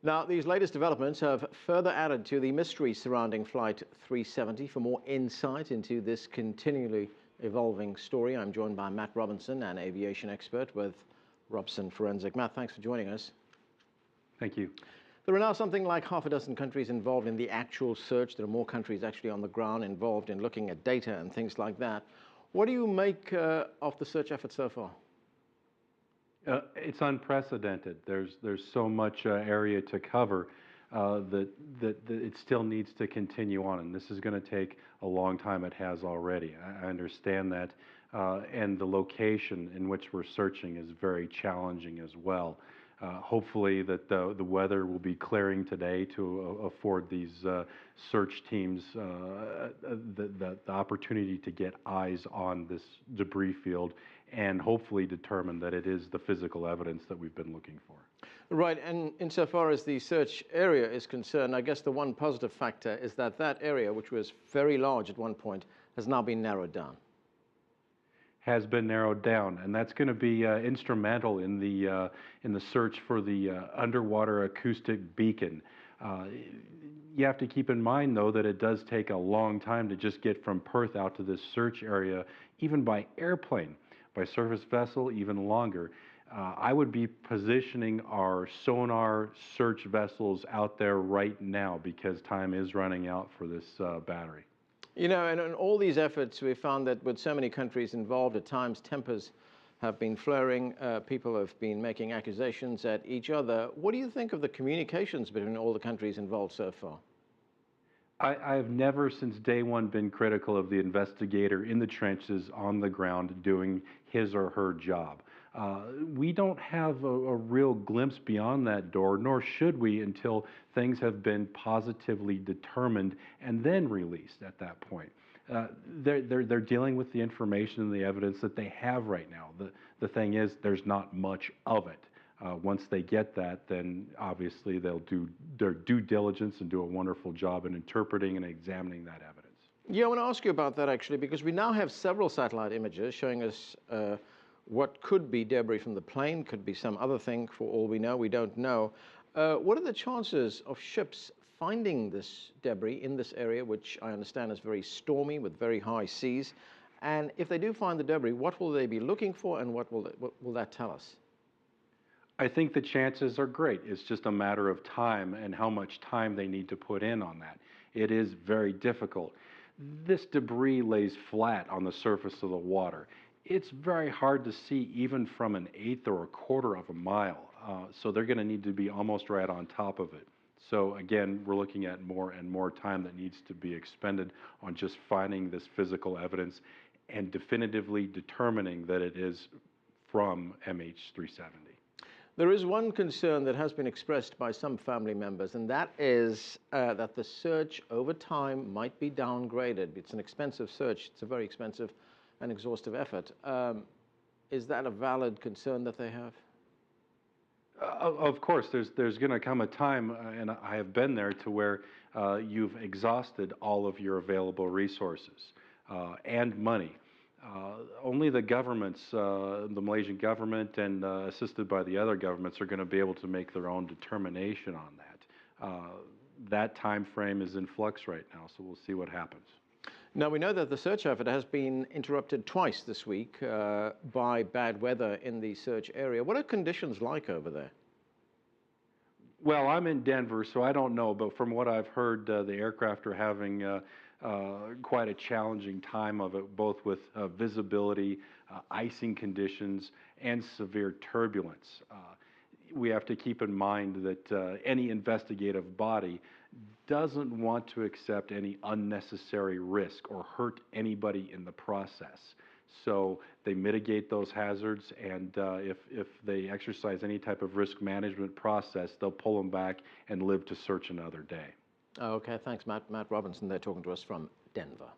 Now, these latest developments have further added to the mystery surrounding Flight 370. For more insight into this continually evolving story, I'm joined by Matt Robinson, an aviation expert with Robson Forensic. Matt, thanks for joining us. Thank you. There are now something like half a dozen countries involved in the actual search. There are more countries actually on the ground involved in looking at data and things like that. What do you make of the search effort so far? It's unprecedented. There's so much area to cover that it still needs to continue on, and this is going to take a long time. It has already. I understand that, and the location in which we're searching is very challenging as well. Hopefully that the weather will be clearing today to afford these search teams the opportunity to get eyes on this debris field and hopefully determine that it is the physical evidence that we've been looking for. Right, and insofar as the search area is concerned, I guess the one positive factor is that that area, which was very large at one point, has now been narrowed down. Has been narrowed down, and that's going to be instrumental in the search for the underwater acoustic beacon. You have to keep in mind, though, that it does take a long time to just get from Perth out to this search area, even by airplane, by surface vessel, even longer. I would be positioning our sonar search vessels out there right now because time is running out for this battery. You know, and in all these efforts, we found that with so many countries involved, at times tempers have been flaring. People have been making accusations at each other. What do you think of the communications between all the countries involved so far? I've never since day one been critical of the investigator in the trenches on the ground doing his or her job. We don't have a real glimpse beyond that door, nor should we until things have been positively determined and then released at that point. They're dealing with the information and the evidence that they have right now. The thing is, there's not much of it. Once they get that, then obviously they'll do their due diligence and do a wonderful job in interpreting and examining that evidence. Yeah, I want to ask you about that actually, because we now have several satellite images showing us what could be debris from the plane, could be some other thing for all we know. We don't know. What are the chances of ships finding this debris in this area, which I understand is very stormy with very high seas? And if they do find the debris, what will they be looking for, and what will that tell us? I think the chances are great. It's just a matter of time and how much time they need to put in on that. It is very difficult. This debris lays flat on the surface of the water. It's very hard to see even from an eighth or a quarter of a mile. So they're going to need to be almost right on top of it. So again, we're looking at more and more time that needs to be expended on just finding this physical evidence and definitively determining that it is from MH370. There is one concern that has been expressed by some family members, and that is that the search over time might be downgraded. It's an expensive search. It's a very expensive and exhaustive effort. Is that a valid concern that they have? Of course, there's going to come a time, and I have been there, to where you've exhausted all of your available resources and money. Only the governments, the Malaysian government and assisted by the other governments, are going to be able to make their own determination on that. That time frame is in flux right now, so we'll see what happens. Now, we know that the search effort has been interrupted twice this week by bad weather in the search area. What are conditions like over there? Well, I'm in Denver, so I don't know, but from what I've heard, the aircraft are having quite a challenging time of it, both with visibility, icing conditions, and severe turbulence. We have to keep in mind that any investigative body doesn't want to accept any unnecessary risk or hurt anybody in the process. So they mitigate those hazards, and if they exercise any type of risk management process, they'll pull them back and live to search another day. Okay, thanks, Matt. Matt Robinson there talking to us from Denver.